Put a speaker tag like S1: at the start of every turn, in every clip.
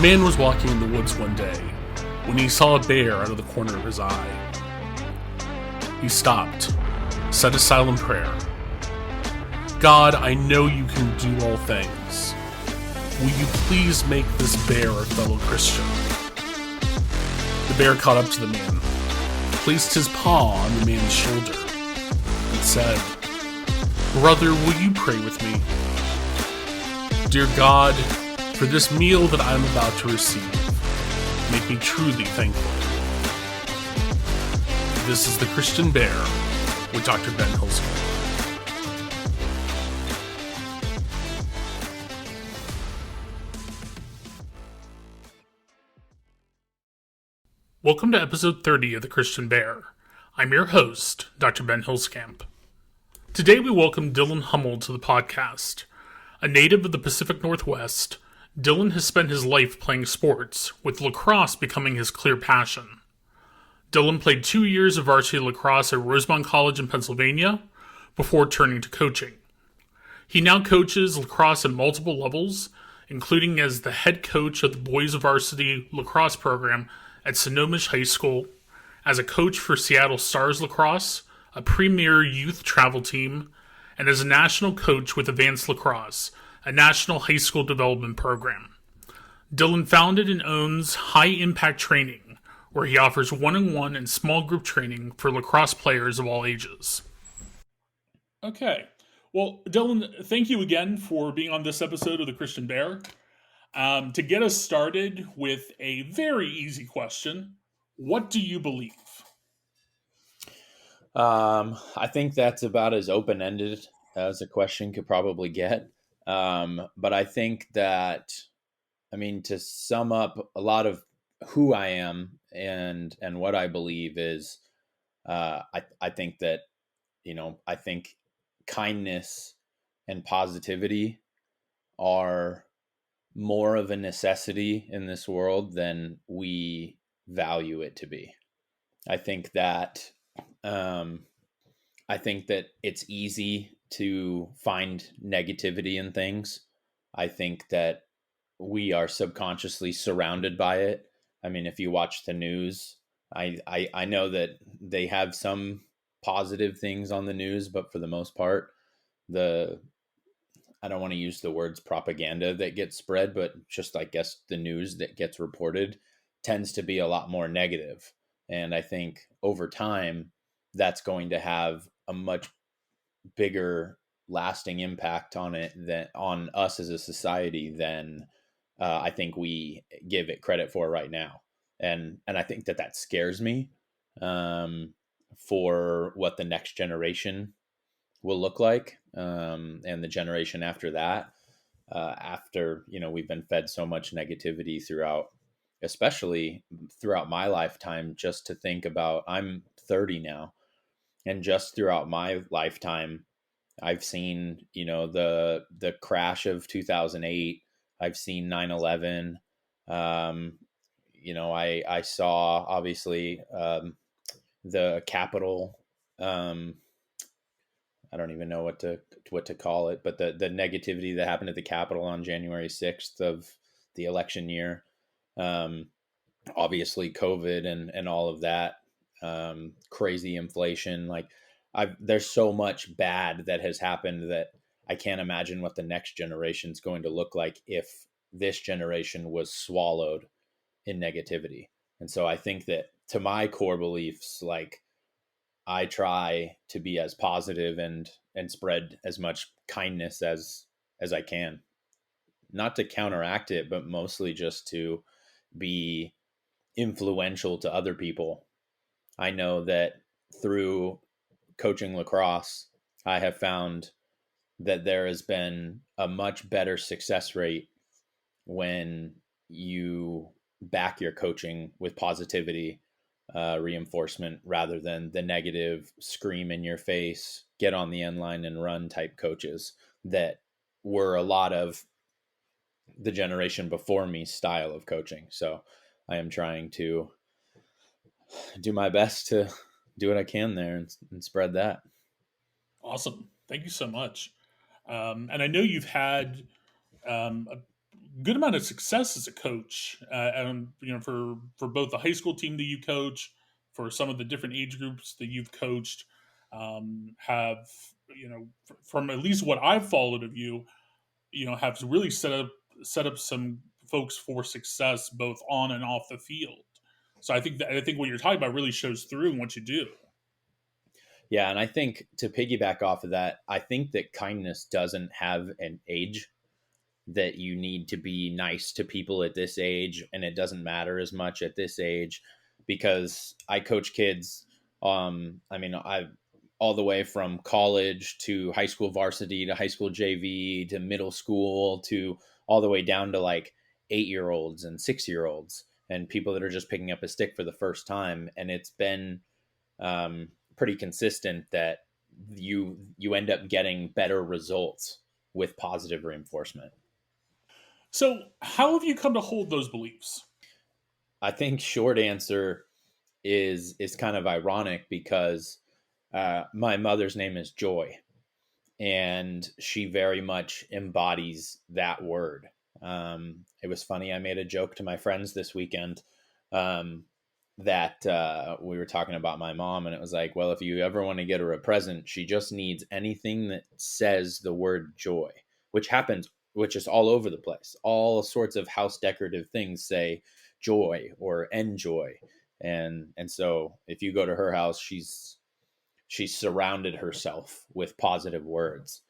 S1: man was walking in the woods one day when he saw a bear out of the corner of his eye. He stopped, said a silent prayer. God, I know you can do all things. Will you please make this bear a fellow Christian? The bear caught up to the man, placed his paw on the man's shoulder, and said, Brother, will you pray with me? Dear God, for this meal that I am about to receive, make me truly thankful. This is The Christian Bear with Dr. Ben Hilsman. Welcome to episode 30 of The Christian Bear. I'm your host, Dr. Ben Hilskamp. Today we welcome Dylan Hummel to the podcast. A native of the Pacific Northwest, Dylan has spent his life playing sports, with lacrosse becoming his clear passion. Dylan played 2 years of varsity lacrosse at Rosemont College in Pennsylvania before turning to coaching. He now coaches lacrosse at multiple levels, including as the head coach of the boys varsity lacrosse program at Sonoma High School, as a coach for Seattle Stars Lacrosse, a premier youth travel team, and as a national coach with Advanced Lacrosse, a national high school development program. Dylan founded and owns High Impact Training, where he offers one-on-one and small group training for lacrosse players of all ages. Okay. Well, Dylan, thank you again for being on this episode of The Christian Bear. To get us started with a very easy question, what do you believe?
S2: I think that's about as open-ended as a question could probably get. But I think that, to sum up a lot of who I am and what I believe is, I think that, I think kindness and positivity are more of a necessity in this world than we value it to be. I think that it's easy to find negativity in things. I think that we are subconsciously surrounded by it. If you watch the news, I know that they have some positive things on the news, but for the most part, I don't want to use the words propaganda that gets spread, but just, I guess, the news that gets reported tends to be a lot more negative. And I think over time, that's going to have a much bigger lasting impact on us as a society than I think we give it credit for right now. And I think that scares me for what the next generation will look like, and the generation after that, after, we've been fed so much negativity especially throughout my lifetime. Just to think about, I'm 30 now, and just throughout my lifetime, I've seen, the crash of 2008. I've seen 9/11. I saw, obviously, the Capitol. I don't even know what to call it, but the negativity that happened at the Capitol on January 6th of the election year. Obviously COVID and all of that, crazy inflation. There's so much bad that has happened that I can't imagine what the next generation is going to look like if this generation was swallowed in negativity. And so I think that, to my core beliefs, I try to be as positive and spread as much kindness as I can, not to counteract it, but mostly just to be influential to other people. I know that through coaching lacrosse, I have found that there has been a much better success rate when you back your coaching with positivity, reinforcement, rather than the negative, scream in your face, get on the end line and run type coaches that were a lot of the generation before me style of coaching. So I am trying to do my best to do what I can there and spread that.
S1: Awesome. Thank you so much. And I know you've had good amount of success as a coach, and for both the high school team that you coach, for some of the different age groups that you've coached, have from at least what I've followed of you, have really set up some folks for success both on and off the field. So I think what you're talking about really shows through in what you do.
S2: Yeah, and I think to piggyback off of that, I think that kindness doesn't have an age, that you need to be nice to people at this age and it doesn't matter as much at this age, because I coach kids. I mean, I all the way from college to high school varsity to high school JV to middle school to all the way down to like 8 year olds and 6 year olds and people that are just picking up a stick for the first time. And it's been pretty consistent that you end up getting better results with positive reinforcement.
S1: So how have you come to hold those beliefs?
S2: I think short answer is kind of ironic because my mother's name is Joy, and she very much embodies that word. It was funny. I made a joke to my friends this weekend um, that we were talking about my mom, and it was like, well, if you ever want to get her a present, she just needs anything that says the word joy, which happens, which is all over the place. All sorts of house decorative things say joy or enjoy, and so if you go to her house, she's surrounded herself with positive words,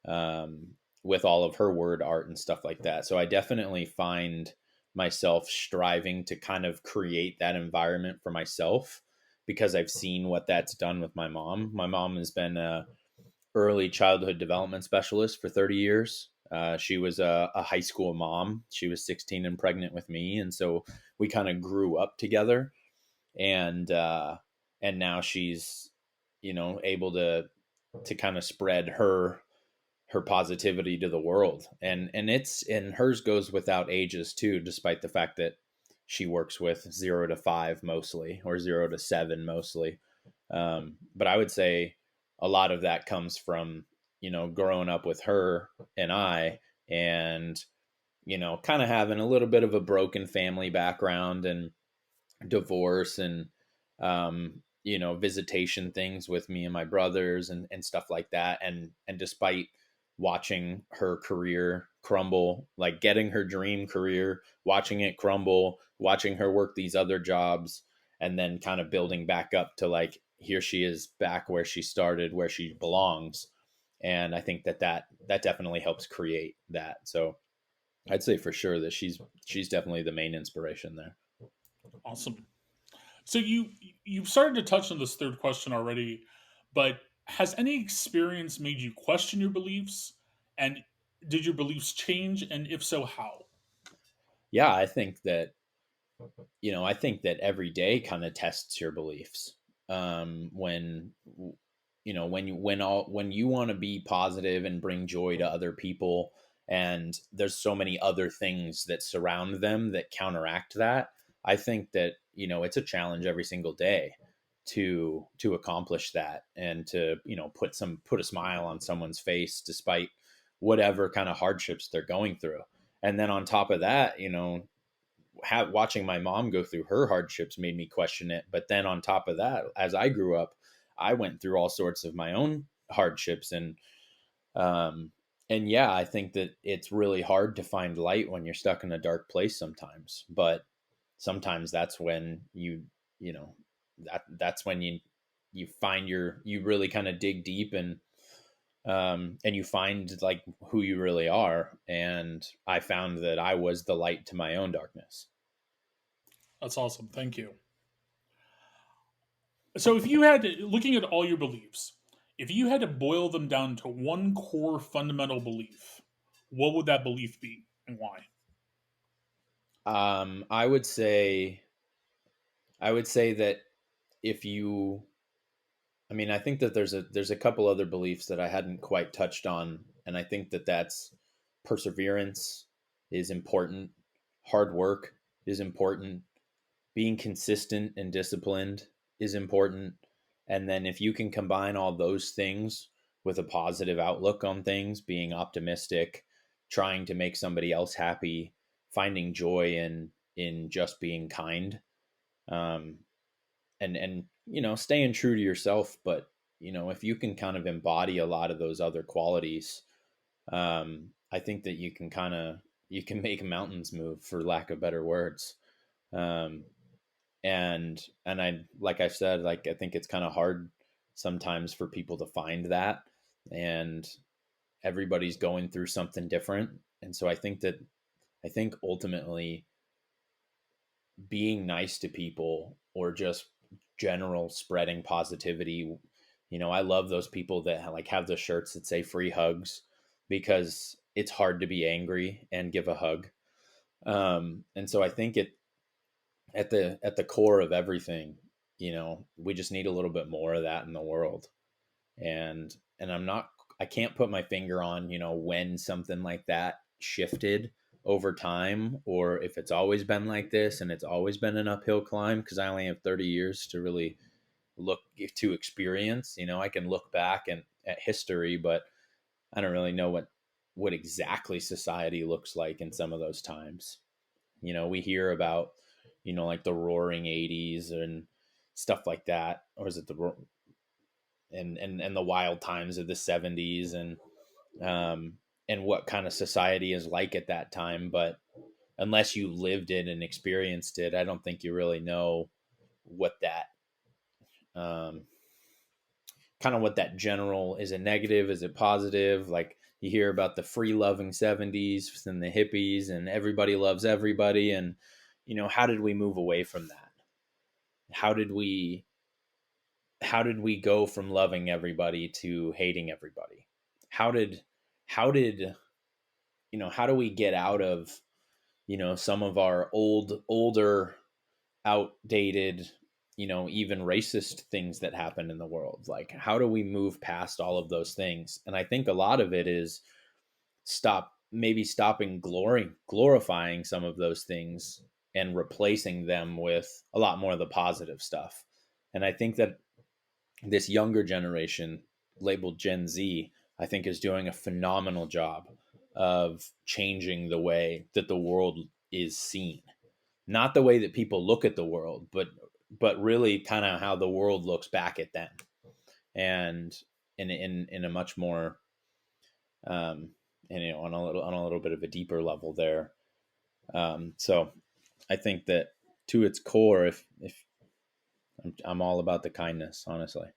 S2: um, with all of her word art and stuff like that. So I definitely find myself striving to kind of create that environment for myself because I've seen what that's done with my mom. My mom has been a early childhood development specialist for 30 years. She was a high school mom. She was 16 and pregnant with me. And so we kind of grew up together. And now she's, able to kind of spread her positivity to the world. And hers goes without ages too, despite the fact that she works with 0 to 5 mostly, or 0 to 7 mostly. But I would say a lot of that comes from, growing up with her and and, kind of having a little bit of a broken family background and divorce and visitation things with me and my brothers and stuff like that. And despite watching her career crumble, like getting her dream career, watching it crumble, watching her work these other jobs, and then kind of building back up to like, here she is back where she started, where she belongs. And I think that definitely helps create that. So I'd say for sure that she's definitely the main inspiration there.
S1: Awesome. So you've started to touch on this third question already, but has any experience made you question your beliefs? And did your beliefs change? And if so, how?
S2: Yeah, I think that every day kind of tests your beliefs. When when you want to be positive and bring joy to other people, and there's so many other things that surround them that counteract that. I think that it's a challenge every single day to accomplish that, and to put a smile on someone's face despite whatever kind of hardships they're going through. And then on top of that, watching my mom go through her hardships made me question it. But then on top of that, as I grew up, I went through all sorts of my own hardships, um and yeah, I think that it's really hard to find light when you're stuck in a dark place sometimes. But sometimes that's when you know that's when you find you really kind of dig deep, and you find like who you really are. And I found that I was the light to my own darkness.
S1: That's awesome. Thank you. So if you had looking at all your beliefs, if you had to boil them down to one core fundamental belief, what would that belief be and why?
S2: I would say that if you I mean, I think that there's a couple other beliefs that I hadn't quite touched on, and I think that that's perseverance is important, hard work is important, being consistent and disciplined is important. And then if you can combine all those things with a positive outlook on things, being optimistic, trying to make somebody else happy, finding joy in just being kind, um, and staying true to yourself. But if you can kind of embody a lot of those other qualities, I think that you can make mountains move, for lack of better words. Um, and I, like I said, like I think it's kind of hard sometimes for people to find that, and everybody's going through something different. And so I think ultimately being nice to people, or just general spreading positivity. I love those people that like have the shirts that say free hugs, because it's hard to be angry and give a hug. And so I think at the core of everything, we just need a little bit more of that in the world. And I can't put my finger on, when something like that shifted over time, or if it's always been like this and it's always been an uphill climb, because I only have 30 years to really look to experience. I can look back at history, but I don't really know what exactly society looks like in some of those times. We hear about, like the roaring 80s and stuff like that, or is it and the wild times of the 70s, um and what kind of society is like at that time. But unless you lived it and experienced it, I don't think you really know what that um kind of what that general, is it negative, is it positive? Like you hear about the free loving 70s and the hippies and everybody loves everybody. And how did we move away from that? how did we how did we go from loving everybody to hating everybody? How did how did how do we get out of some of our older, outdated, even racist things that happen in the world? Like, how do we move past all of those things? And I think a lot of it is stopping glorifying some of those things and replacing them with a lot more of the positive stuff. And I think that this younger generation, labeled Gen Z, I think is doing a phenomenal job of changing the way that the world is seen. Not the way that people look at the world, but really kind of how the world looks back at them, and in a much more um and on a little bit of a deeper level there. So I think that to its core, if I'm all about the kindness, honestly.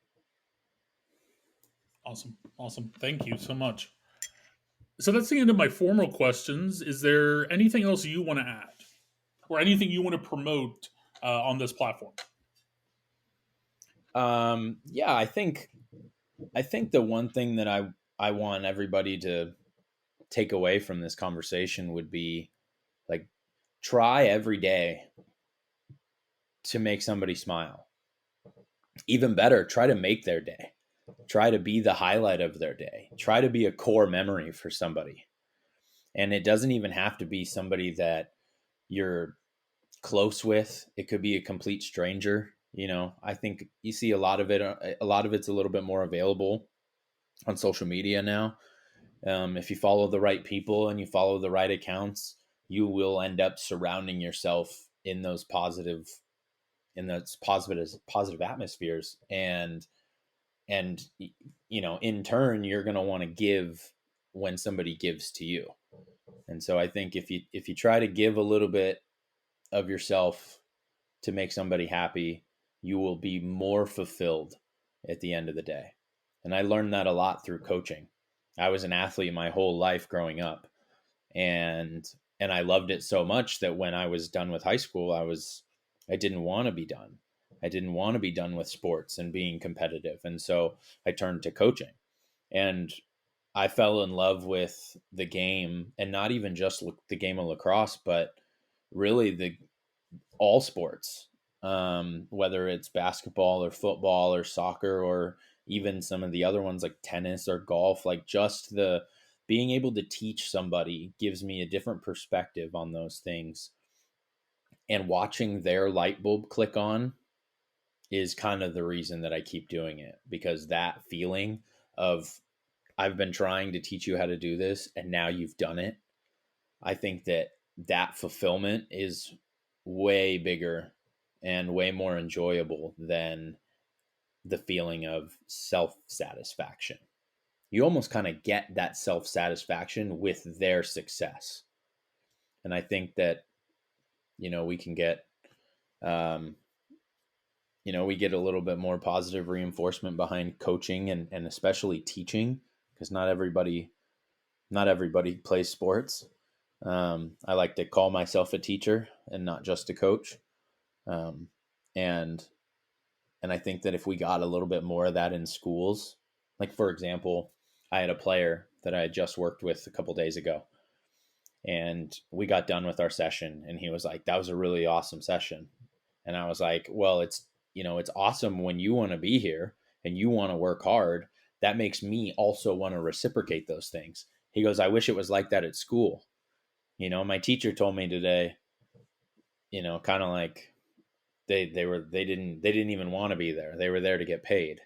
S1: Awesome. Awesome. Thank you so much. So that's the end of my formal questions. Is there anything else you want to add, or anything you want to promote on this platform?
S2: Yeah, I think the one thing that I want everybody to take away from this conversation would be, like, try every day to make somebody smile. Even better, try to make their day. Try to be the highlight of their day. Try to be a core memory for somebody. And it doesn't even have to be somebody that you're close with. It could be a complete stranger. I think you see a lot of it. A lot of it's a little bit more available on social media now. If you follow the right people and you follow the right accounts, you will end up surrounding yourself in those positive atmospheres. And in turn, you're going to want to give when somebody gives to you. And so I think if you try to give a little bit of yourself to make somebody happy, you will be more fulfilled at the end of the day. And I learned that a lot through coaching. I was an athlete my whole life growing up, and I loved it so much that when I was done with high school, I didn't want to be done. I didn't want to be done with sports and being competitive. And so I turned to coaching. And I fell in love with the game, and not even just the game of lacrosse, but really the all sports, whether it's basketball or football or soccer, or even some of the other ones like tennis or golf. Like, just the being able to teach somebody gives me a different perspective on those things. And watching their light bulb click on is kind of the reason that I keep doing it, because that feeling of, I've been trying to teach you how to do this and now you've done it. I think that that fulfillment is way bigger and way more enjoyable than the feeling of self satisfaction. You almost kind of get that self satisfaction with their success. And I think that, we can get, um, we get a little bit more positive reinforcement behind coaching and especially teaching, because not everybody plays sports. I like to call myself a teacher and not just a coach. Um, and and I think that if we got a little bit more of that in schools, like for example, I had a player that I had just worked with a couple days ago, and we got done with our session, and he was like, "That was a really awesome session." And I was like, "Well, it's awesome when you want to be here and you want to work hard. That makes me also want to reciprocate those things." He goes, "I wish it was like that at school. My teacher told me today, kind of like they didn't even want to be there. They were there to get paid."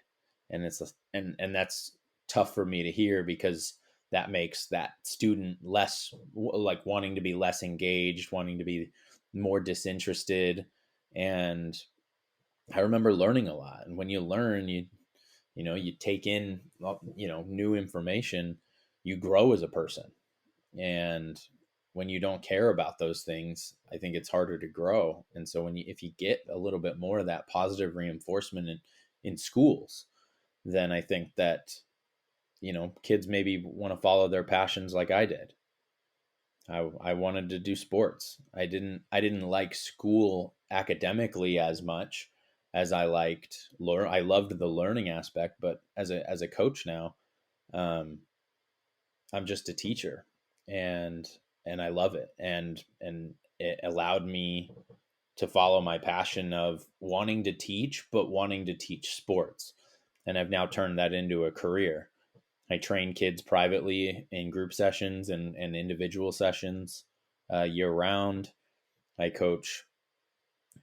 S2: And that's tough for me to hear, because that makes that student less, like, wanting to be less engaged, wanting to be more disinterested. And I remember learning a lot. And when you learn, you take in, new information, you grow as a person. And when you don't care about those things, I think it's harder to grow. And so if you get a little bit more of that positive reinforcement in schools, then I think that, kids maybe want to follow their passions like I did. I wanted to do sports. I didn't like school academically as much as I loved the learning aspect, but as a coach now, um, I'm just a teacher, and I love it, and it allowed me to follow my passion of wanting to teach, but wanting to teach sports. And I've now turned that into a career. I train kids privately in group sessions and individual sessions, year round. I coach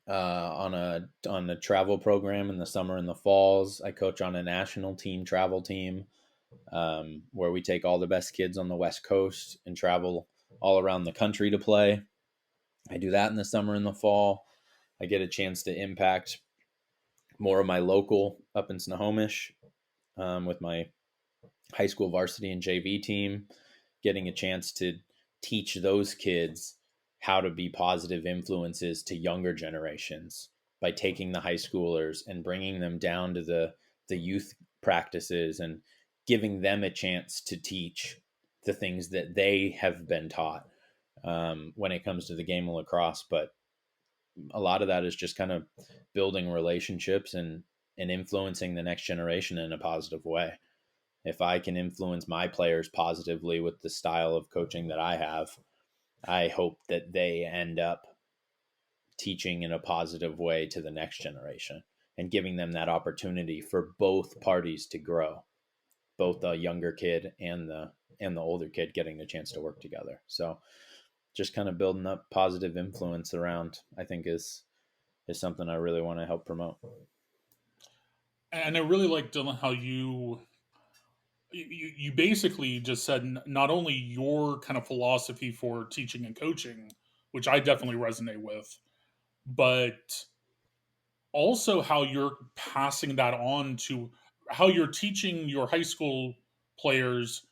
S2: on a travel program in the summer and the falls. I coach on a national team travel team, where we take all the best kids on the West Coast and travel all around the country to play. I do that in the summer and the fall. I get a chance to impact more of my local up in Snohomish, with my high school varsity and JV team, getting a chance to teach those kids how to be positive influences to younger generations by taking the high schoolers and bringing them down to the youth practices and giving them a chance to teach the things that they have been taught, when it comes to the game of lacrosse. But a lot of that is just kind of building relationships and influencing the next generation in a positive way. If I can influence my players positively with the style of coaching that I have, I hope that they end up teaching in a positive way to the next generation and giving them that opportunity for both parties to grow, both the younger kid and the older kid getting the chance to work together. So just kind of building up positive influence around, I think, is something I really want to help promote.
S1: And I really like, Dylan, how you basically just said not only your kind of philosophy for teaching and coaching, which I definitely resonate with, but also how you're passing that on to how you're teaching your high school players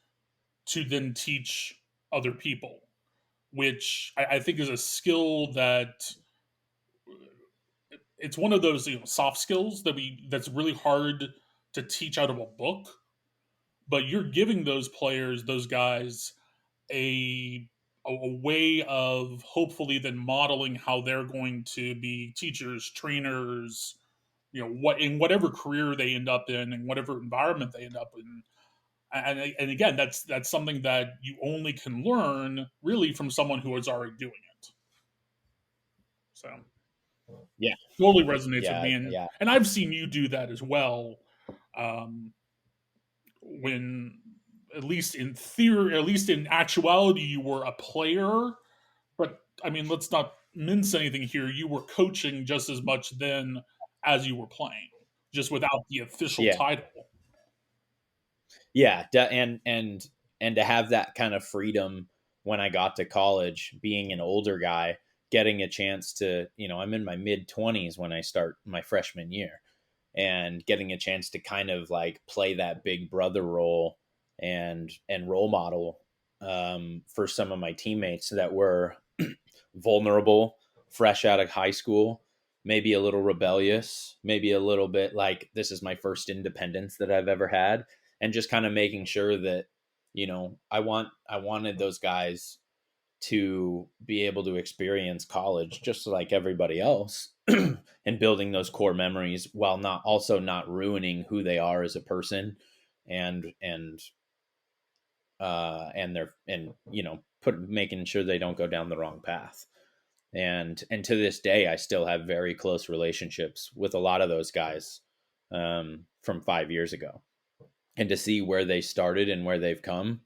S1: to then teach other people, which I think is a skill that it's one of those soft skills that's really hard to teach out of a book, but you're giving those players, those guys, a a way of hopefully then modeling how they're going to be teachers, trainers, what in whatever career they end up in and whatever environment they end up in. And again, that's something that you only can learn really from someone who is already doing it. So
S2: Yeah.
S1: totally resonates with
S2: Yeah.
S1: me,
S2: Yeah.
S1: and I've seen you do that as well. Um, when at least in theory, at least in actuality, you were a player. But I mean, let's not mince anything here. You were coaching just as much then as you were playing, just without the official
S2: Yeah.
S1: title.
S2: Yeah. And to have that kind of freedom when I got to college, being an older guy, getting a chance to, I'm in my mid 20s when I start my freshman year, and getting a chance to kind of like play that big brother role and role model for some of my teammates that were vulnerable, fresh out of high school, maybe a little rebellious, maybe a little bit like, this is my first independence that I've ever had. And just kind of making sure that, I wanted those guys to be able to experience college just like everybody else, and building those core memories while not ruining who they are as a person, and making sure they don't go down the wrong path. And to this day, I still have very close relationships with a lot of those guys from 5 years ago, and to see where they started and where they've come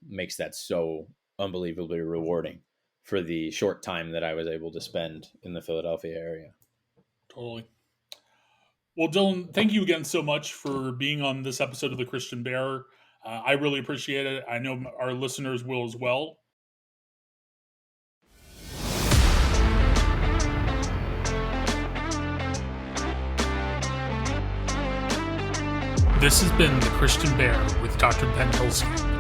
S2: makes that so unbelievably rewarding for the short time that I was able to spend in the Philadelphia area.
S1: Totally. Well, Dylan, thank you again so much for being on this episode of The Christian Bear. I really appreciate it. I know our listeners will as well. This has been The Christian Bear with Dr. Ben Hilskamp.